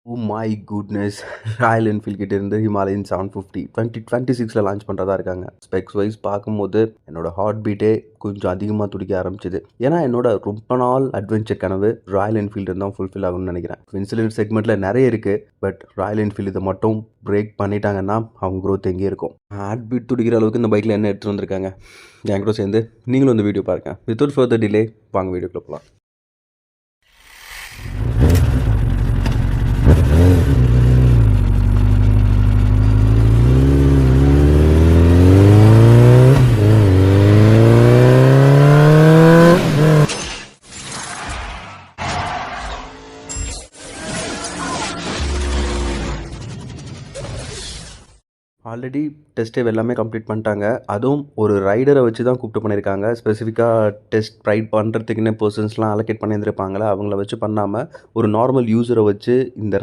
Oh my goodness! Royal Enfield கிட்ட இருந்து Himalayan 750 2026ல launch பண்றதா இருக்காங்க. ஸ்பெக்ஸ் வைஸ் பார்க்கும்போது என்னோட ஹார்ட் பீட்டே கொஞ்சம் அதிகமா துடிக்க ஆரம்பிச்சது. ஏன்னா என்னோட ரொம்ப நாள் அட்வென்ச்சர் கனவு ராயல் என்ஃபீல்டு தான் ஃபுல்ஃபில் ஆகும்னு நினைக்கிறேன். இன்சுலின் செக்மெண்ட்ல நிறைய இருக்கு. பட் ராயல் என்ஃபீல்டு இதை மட்டும் பிரேக் பண்ணிட்டாங்கன்னா அவங்க growth எங்கேயே இருக்கும். ஹார்ட் பீட் துடிக்கிற அளவுக்கு இந்த பைக்கில் என்ன எடுத்துகிட்டு வந்திருக்காங்க. என் கூட சேர்ந்து நீங்களும் இந்த வீடியோ பாருங்க. வித்தவுட் ஃபர்தர் டிலே வாங்க வீடியோக்குள்ள போகலாம். ஆல்ரெடி டெஸ்ட் ட்ரைவ் எல்லாமே கம்ப்ளீட் பண்ணிட்டாங்க. அதுவும் ஒரு ரைடரை வச்சு தான் கூப்பிட்டு பண்ணியிருக்காங்க. ஸ்பெசிஃபிக்காக டெஸ்ட் ரைட் பண்ணுறதுக்குன்னு பர்சன்ஸ்லாம் அலோகேட் பண்ணியிருந்திருப்பாங்களே, அவங்கள வச்சு பண்ணாமல் ஒரு நார்மல் யூஸரை வச்சு இந்த